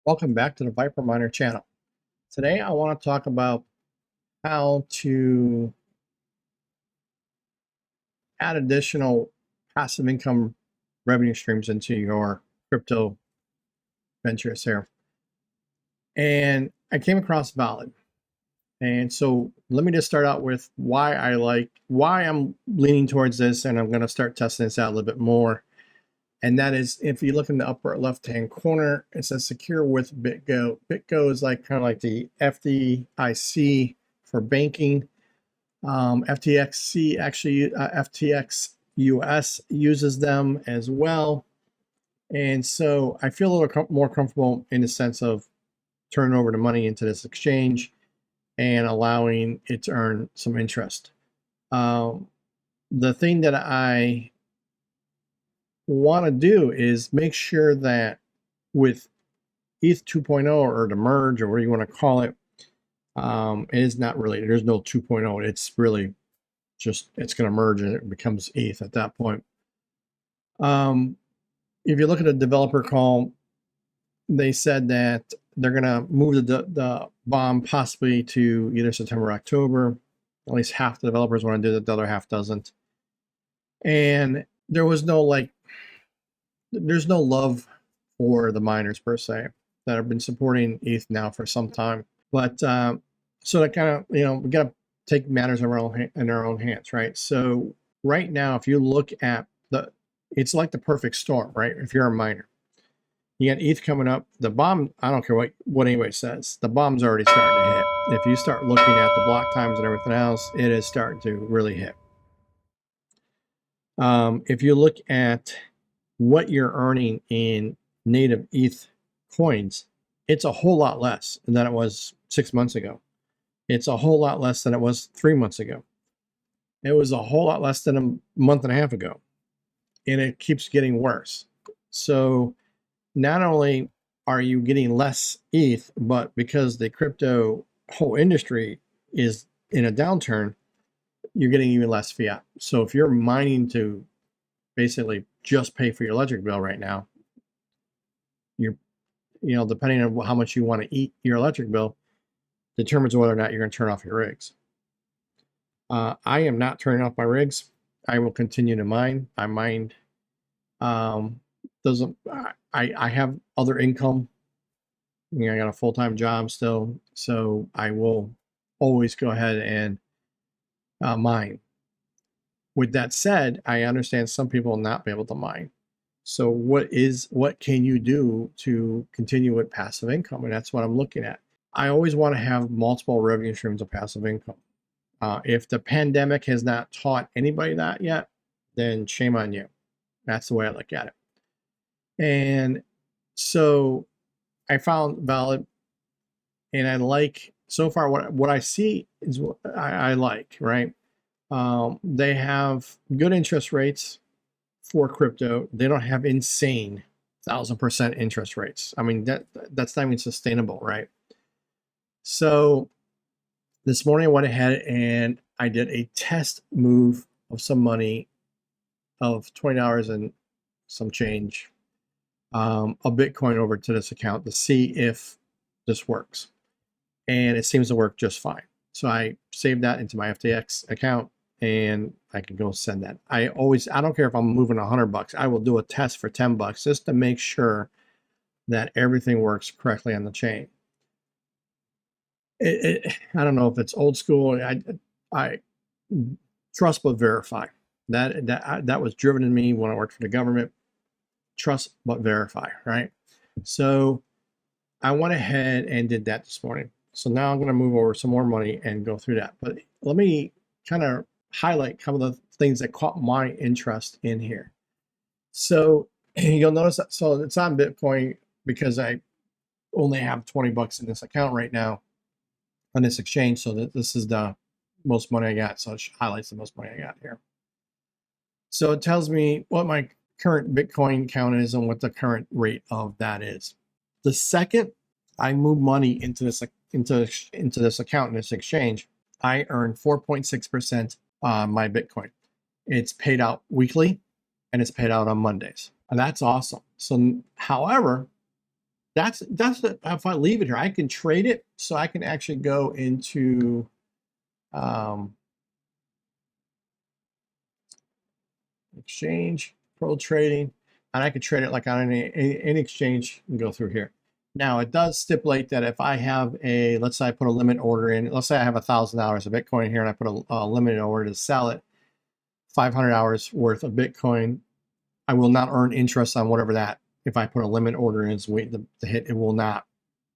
Welcome back to the Viper Miner channel. Today I want to talk about how to add additional passive income revenue streams into your crypto ventures here. And I came across Vauld. And so let me just start out with why I'm leaning towards this, and I'm going to start testing this out a little bit more. And that is, if you look in the upper left-hand corner, it says secure with BitGo. BitGo is like kind of like the FDIC for banking. FTXC actually, FTX US uses them as well. And so I feel a little more comfortable in the sense of turning over the money into this exchange and allowing it to earn some interest. The thing that I want to do is make sure that with ETH 2.0 or the merge or whatever you want to call it, it is not really, there's no 2.0. It's really just, it's going to merge and it becomes ETH at that point. If you look at a developer call, they said that they're going to move the bomb possibly to either September or October. At least half the developers want to do it, the other half doesn't. And there was no there's no love for the miners per se that have been supporting ETH now for some time. But so that kind of, we got to take matters in our own hands, right? So right now, if you look at it's like the perfect storm, right? If you're a miner, you got ETH coming up. The bomb, I don't care what anybody says, the bomb's already starting to hit. If you start looking at the block times and everything else, it is starting to really hit. If you look at what you're earning in native ETH coins, it's a whole lot less than it was 6 months ago. It's a whole lot less than it was 3 months ago. It was a whole lot less than a month and a half ago. And it keeps getting worse. So not only are you getting less ETH, but because the crypto whole industry is in a downturn, you're getting even less fiat. So if you're mining to basically just pay for your electric bill right now, you're, depending on how much you want to eat your electric bill, determines whether or not you're going to turn off your rigs. I am not turning off my rigs. I will continue to mine. I mined. I have other income. I got a full-time job still, so I will always go ahead and mine. With that said, I understand some people will not be able to mine. So what can you do to continue with passive income? And that's what I'm looking at. I always want to have multiple revenue streams of passive income. If the pandemic has not taught anybody that yet, then shame on you. That's the way I look at it. And so I found Vauld, and I like, so far what I see is what I like, right? They have good interest rates for crypto. They don't have insane 1,000% interest rates. I mean, that's not even sustainable, right? So this morning I went ahead and I did a test move of some money of $20 and some change, a Bitcoin over to this account to see if this works. And it seems to work just fine. So I saved that into my FTX account and I can go send that. I don't care if I'm moving $100, I will do a test for $10 just to make sure that everything works correctly on the chain. I don't know if it's old school. I trust but verify. That was driven in me when I worked for the government. Trust but verify, right? So I went ahead and did that this morning. So now I'm going to move over some more money and go through that. But let me kind of highlight some of the things that caught my interest in here. So you'll notice that, so it's on Bitcoin because I only have $20 in this account right now on this exchange. So that this is the most money I got. So it highlights the most money I got here. So it tells me what my current Bitcoin count is and what the current rate of that is. The second I move money into this account in this exchange, I earn 4.6% on my Bitcoin. It's paid out weekly and it's paid out on Mondays. And that's awesome. So, however, if I leave it here, I can trade it, so I can actually go into exchange, pro trading, and I could trade it like on any exchange and go through here. Now it does stipulate that if I have let's say I put a limit order in, let's say I have $1,000 of Bitcoin here and I put a limited order to sell it, $500 worth of Bitcoin, I will not earn interest on whatever that, if I put a limit order in, it's waiting to hit, it will not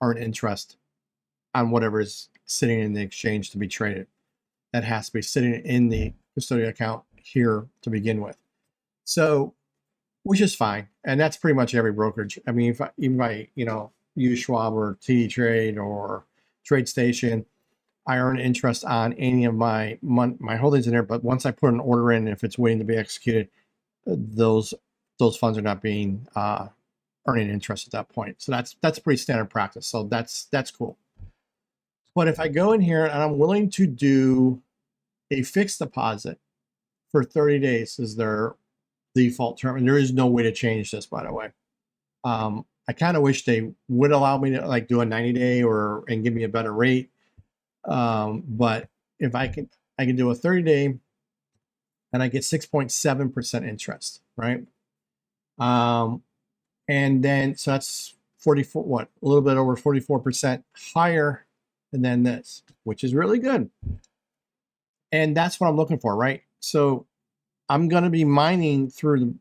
earn interest on whatever is sitting in the exchange to be traded. That has to be sitting in the custodial account here to begin with. So, which is fine. And that's pretty much every brokerage. I mean, even if I use Schwab or TD Trade or TradeStation, I earn interest on any of my holdings in there. But once I put an order in, if it's waiting to be executed, those funds are not being earning interest at that point. So that's pretty standard practice. So that's cool. But if I go in here and I'm willing to do a fixed deposit for 30 days is their default term, and there is no way to change this, by the way. I kind of wish they would allow me to like do a 90-day and give me a better rate. But if I can do a 30-day and I get 6.7% interest, right? And then so that's 44, a little bit over 44% higher than this, which is really good. And that's what I'm looking for, right? So I'm going to be mining through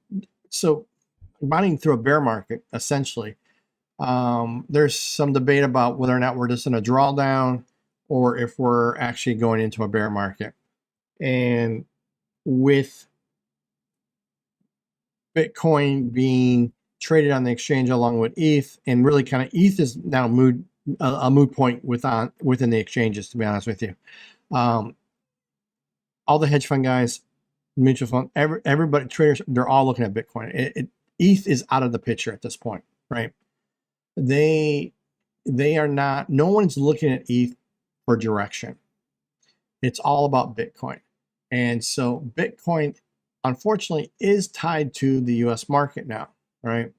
a bear market, essentially. There's some debate about whether or not we're just in a drawdown or if we're actually going into a bear market. And with Bitcoin being traded on the exchange along with ETH, and really kind of ETH is now a moot point within the exchanges, to be honest with you. All the hedge fund guys, mutual fund, everybody, traders, they're all looking at Bitcoin. ETH is out of the picture at this point, right? They are not, no one's looking at ETH for direction. It's all about Bitcoin. And so Bitcoin, unfortunately, is tied to the US market now, right?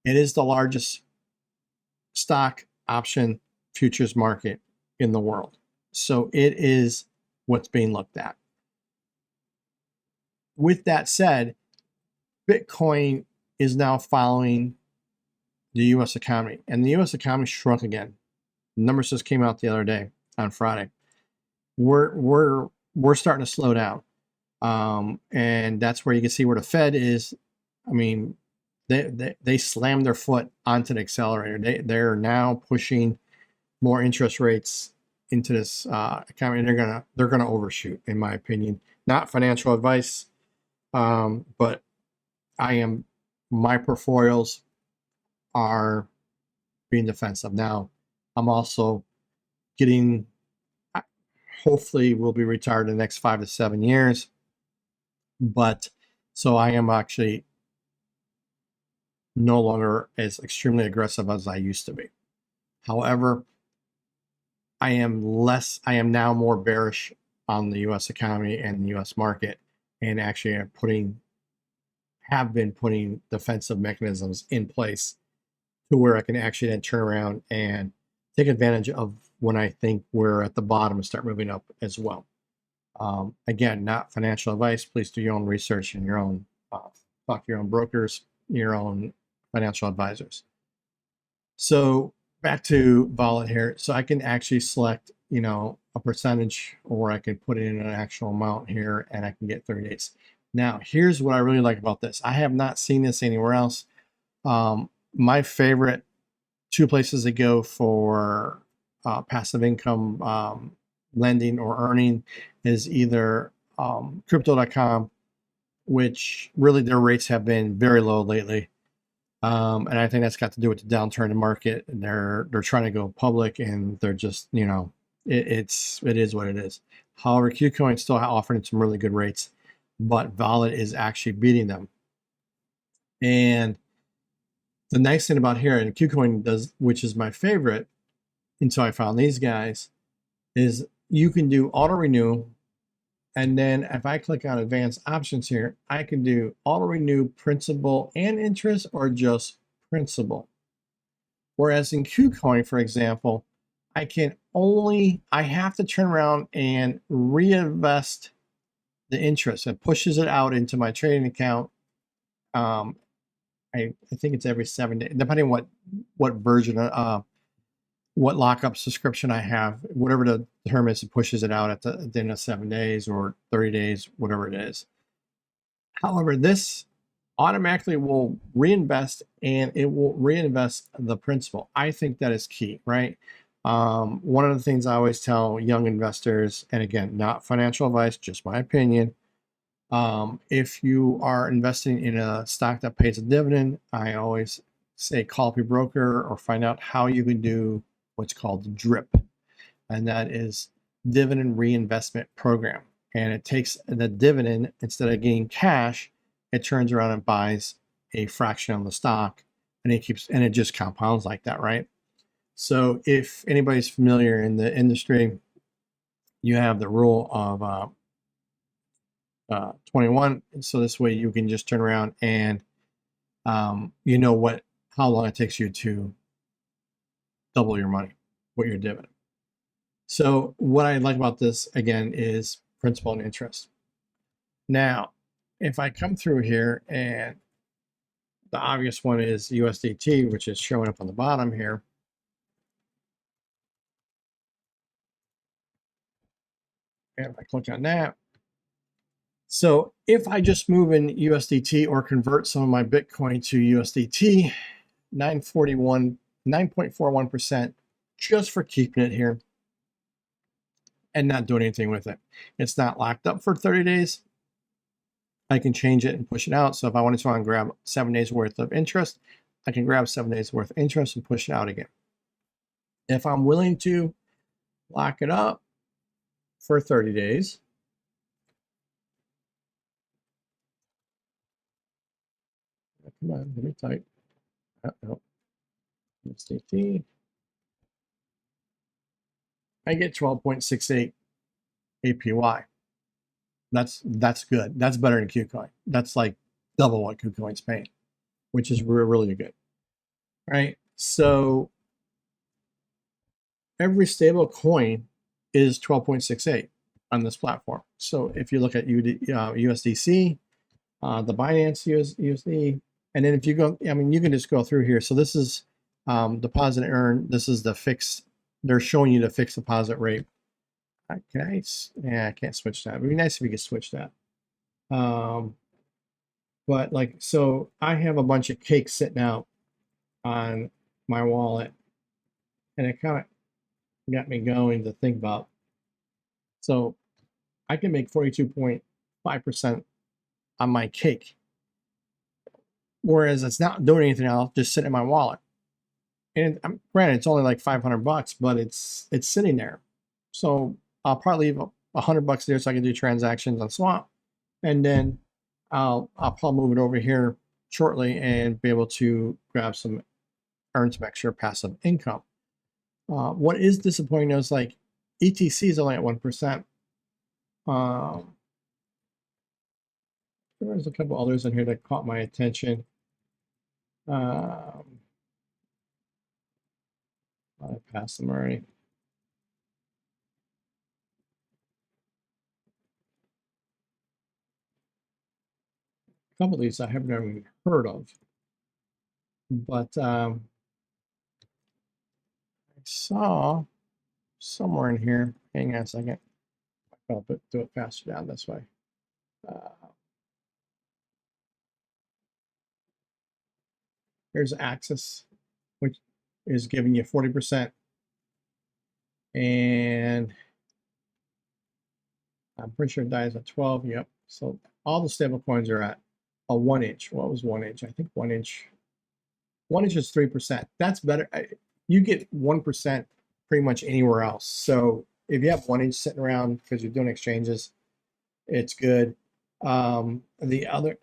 It is the largest stock option futures market in the world. So it is what's being looked at. With that said, Bitcoin is now following the U.S. economy, and the U.S. economy shrunk again. The numbers just came out the other day on Friday. We're starting to slow down, and that's where you can see where the Fed is. I mean, they slammed their foot onto the accelerator. They're now pushing more interest rates into this economy, and they're gonna overshoot, in my opinion. Not financial advice. But my portfolios are being defensive. Now, I'm also hopefully will be retired in the next 5 to 7 years. But so I am actually no longer as extremely aggressive as I used to be. However, I am now more bearish on the US economy and the US market, and actually have been putting defensive mechanisms in place to where I can actually then turn around and take advantage of when I think we're at the bottom and start moving up as well. Again, not financial advice. Please do your own research and your own talk to your own brokers, your own financial advisors. So back to Vauld here. So I can actually select, a percentage, or I can put in an actual amount here, and I can get 30 days. Now, here's what I really like about this. I have not seen this anywhere else. My favorite two places to go for passive income lending or earning is either crypto.com, which really their rates have been very low lately. And I think that's got to do with the downturn in the market. They're trying to go public, and they're just, it is what it is. However, KuCoin's still offering some really good rates, but Vauld is actually beating them. And the nice thing about here, and KuCoin does, which is my favorite until I found these guys, is you can do auto renew. And then if I click on advanced options here, I can do auto renew principal and interest, or just principal. Whereas in KuCoin, for example, I have to turn around and reinvest the interest. It pushes it out into my trading account. I think it's every 7 days, depending on what version, what lockup subscription I have, whatever the term is, it pushes it out at the end of 7 days or 30 days, whatever it is. However, this automatically will reinvest, and it will reinvest the principal. I think that is key, right? One of the things I always tell young investors, and again, not financial advice, just my opinion, if you are investing in a stock that pays a dividend, I always say call up your broker or find out how you can do what's called DRIP, and that is dividend reinvestment program. And it takes the dividend, instead of getting cash, it turns around and buys a fraction of the stock, and it just compounds like that, right? So if anybody's familiar in the industry, you have the rule of 21. So this way you can just turn around and you know how long it takes you to double your money, what your dividend. So what I like about this, again, is principal and interest. Now, if I come through here, and the obvious one is USDT, which is showing up on the bottom here. And if I click on that, so if I just move in USDT or convert some of my Bitcoin to USDT, 9.41% just for keeping it here and not doing anything with it. It's not locked up for 30 days. I can change it and push it out. So if I wanted to grab 7 days worth of interest, I can grab 7 days worth of interest and push it out again. If I'm willing to lock it up for 30 days, come on, let me type. No. USDT. I get 12.68 APY. That's good. That's better than KuCoin. That's like double what KuCoin's paying, which is really good, right? So every stable coin is 12.68 on this platform. So if you look at USDC, the Binance USD, and then if you go, I mean, you can just go through here. So this is deposit and earn. This is the fixed. They're showing you the fixed deposit rate. Okay, yeah, I can't switch that. It'd be nice if we could switch that. But like, so I have a bunch of cakes sitting out on my wallet, and it kind of got me going to think about. So I can make 42.5% on my cake, whereas it's not doing anything else, just sitting in my wallet. And granted, it's only like $500, but it's sitting there. So I'll probably leave $100 there so I can do transactions on Swap, and then I'll probably move it over here shortly and be able to earn some extra passive income. What is disappointing is like ETC is only at 1%. There's a couple others in here that caught my attention. I passed them already. A couple of these I haven't even heard of, but I saw somewhere in here. Hang on a second. I'll do it faster down this way. Here's Axis, which is giving you 40%. And I'm pretty sure it dies at 12. Yep. So all the stable coins are at a 1 inch. What was 1 inch? I think 1 inch. 1 inch is 3%. That's better. You get 1% pretty much anywhere else. So if you have 1 inch sitting around because you're doing exchanges, it's good. The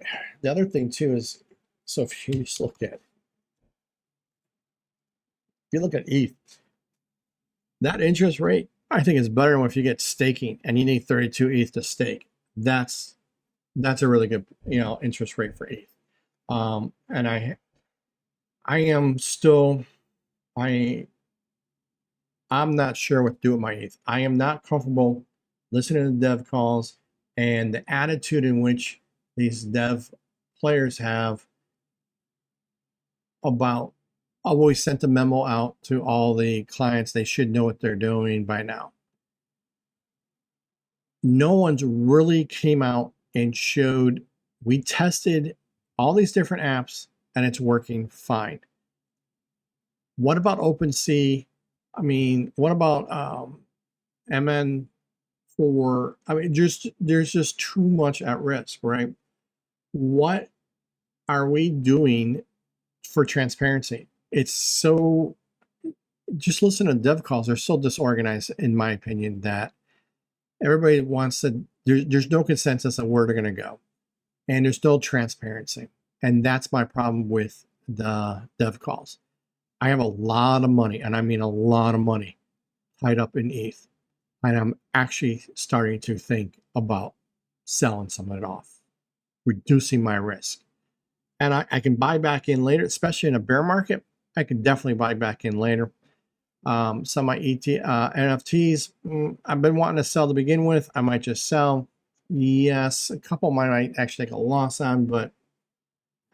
other thing too is, so if you just look at, ETH, that interest rate, I think is better than if you get staking and you need 32 ETH to stake. That's a really good, interest rate for ETH. And I am still I'm not sure what to do with my ETH. I am not comfortable listening to dev calls and the attitude in which these dev players have about. I always sent a memo out to all the clients. They should know what they're doing by now. No one's really came out and showed. We tested all these different apps and it's working fine. What about OpenSea? I mean, what about MN4? I mean, there's just too much at risk, right? What are we doing for transparency? It's so, just listen to dev calls. They're so disorganized, in my opinion, that everybody wants to, there's no consensus on where they're going to go. And there's no transparency. And that's my problem with the dev calls. I have a lot of money, and I mean a lot of money, tied up in ETH. And I'm actually starting to think about selling some of it off, reducing my risk. And I can buy back in later, especially in a bear market. I can definitely buy back in later. Some of my NFTs, I've been wanting to sell to begin with. I might just sell. Yes, a couple might actually take a loss on, but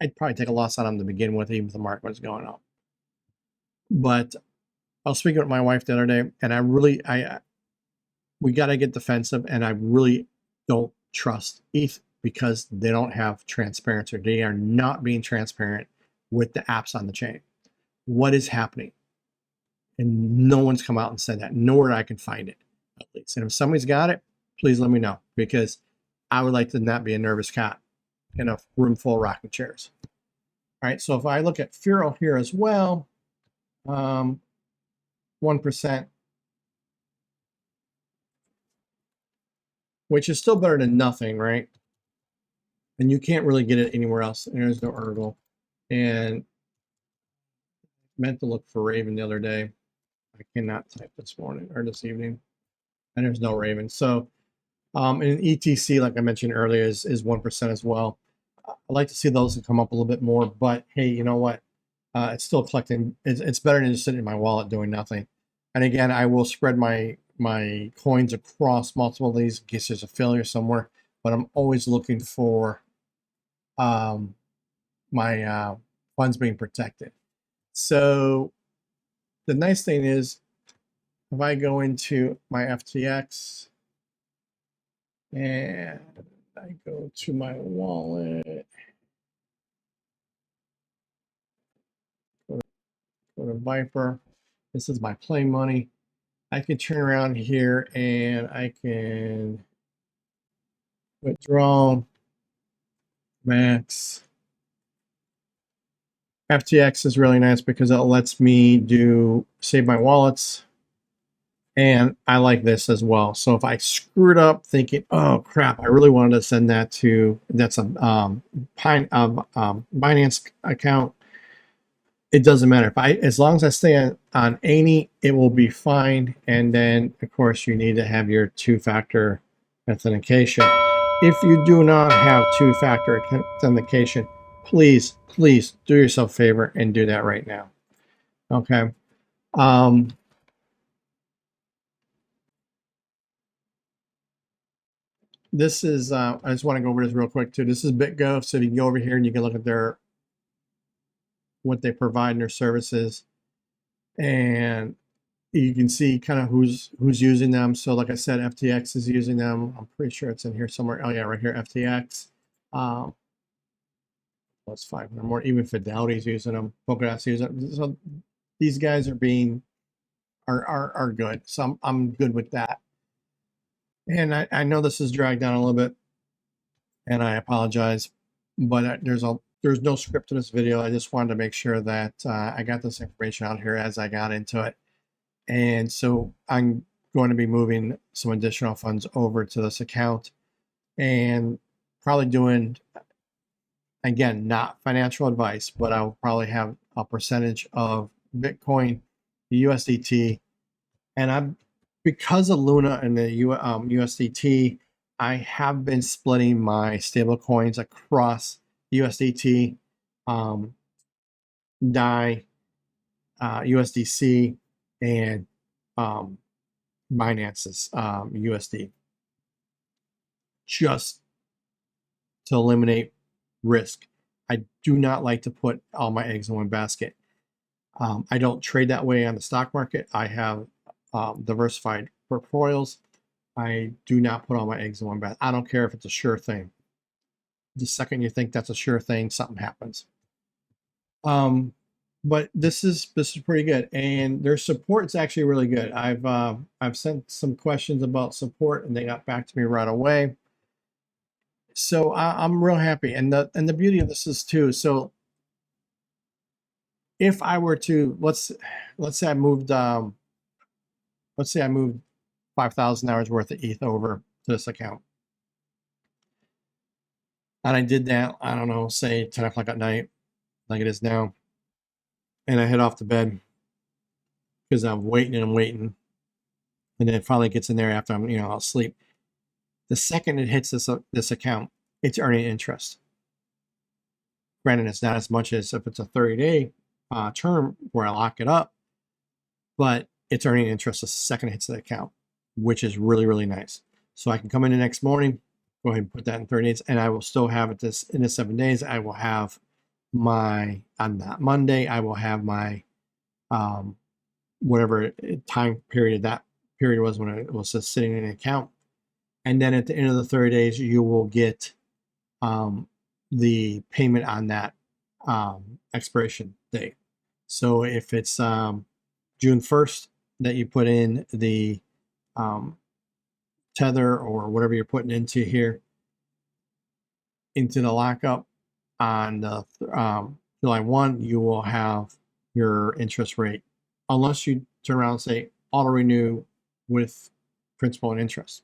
I'd probably take a loss on them to begin with, even if the market was going up. But I was speaking with my wife the other day, and we got to get defensive, and I really don't trust ETH because they don't have transparency. They are not being transparent with the apps on the chain. What is happening? And no one's come out and said that. Nowhere I can find it, at least. And if somebody's got it, please let me know, because I would like to not be a nervous cat in a room full of rocking chairs. All right, so if I look at Furo here as well, 1%, which is still better than nothing, right? And you can't really get it anywhere else. And there's no Ergo. And meant to look for Raven the other day. I cannot type this morning or this evening. And there's no Raven. So and ETC, like I mentioned earlier, is 1% as well. I'd like to see those come up a little bit more, but hey, you know what? It's still collecting. It's better than just sitting in my wallet doing nothing. And again, I will spread my coins across multiple of these in case there's a failure somewhere, but I'm always looking for my funds being protected. So the nice thing is, if I go into my FTX and I go to my wallet, go to Viper, this is my play money. I can turn around here and I can withdraw max. FTX is really nice because it lets me save my wallets. And I like this as well. So if I screwed up thinking, oh crap, I really wanted to send that to, that's a Binance account, it doesn't matter. As long as I stay on ANY, it will be fine. And then of course you need to have your two-factor authentication. If you do not have two-factor authentication, please do yourself a favor and do that right now. Okay. This is, I just want to go over this real quick too. This is BitGo. So you can go over here and you can look at what they provide in their services. And you can see kind of who's using them. So like I said, FTX is using them. I'm pretty sure it's in here somewhere. Oh yeah, right here, FTX. Plus 500 more. Even Fidelity's using them. Polkadot's using them. So these guys are good. So I'm good with that. And I know this is dragged down a little bit, and I apologize, but there's no script to this video. I just wanted to make sure that I got this information out here as I got into it. And so I'm going to be moving some additional funds over to this account and probably doing, again, not financial advice, but I'll probably have a percentage of Bitcoin, the USDT, and because of Luna and the USDT, I have been splitting my stable coins across USDT, DAI, USDC and Binance's USD, just to eliminate risk. I do not like to put all my eggs in one basket. I don't trade that way on the stock market. I have diversified portfolios. I do not put all my eggs in one basket. I don't care if it's a sure thing. The second you think that's a sure thing, something happens. But this is pretty good, and their support's actually really good. I've sent some questions about support, and they got back to me right away. So I'm real happy, and the beauty of this is too. So if I were to let's say I moved 5,000 hours worth of ETH over to this account, and I did that, I don't know, say 10 o'clock at night, like it is now, and I head off to bed because I'm waiting and I'm waiting, and then it finally gets in there after I'm I'll sleep. The second it hits this account, it's earning interest. Granted, it's not as much as if it's a 30-day term where I lock it up, but it's earning interest the second it hits the account, which is really, really nice. So I can come in the next morning, go ahead and put that in 30 days, and I will still have it in the 7 days. I will have on that Monday, I will have my whatever time period that period was when it was just sitting in an account. And then at the end of the 30 days, you will get the payment on that expiration date. So if it's June 1st that you put in the tether or whatever you're putting into here, into the lockup on the July 1, you will have your interest rate, unless you turn around and say auto renew with principal and interest.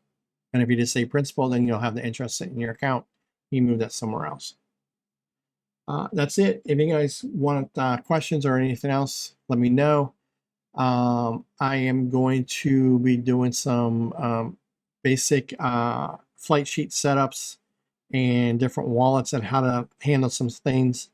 And if you just say principal, then you'll have the interest in your account. You move that somewhere else. That's it. If you guys want questions or anything else, let me know. I am going to be doing some basic flight sheet setups and different wallets and how to handle some things.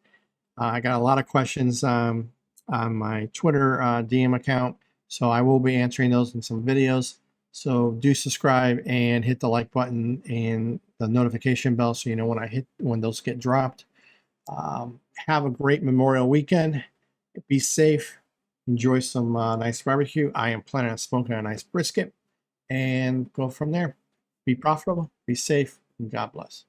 I got a lot of questions on my Twitter DM account, so I will be answering those in some videos. So do subscribe and hit the like button and the notification bell so you know when those get dropped. Have a great Memorial weekend. Be safe. Enjoy some nice barbecue. I am planning on smoking a nice brisket and go from there. Be profitable, be safe, and God bless.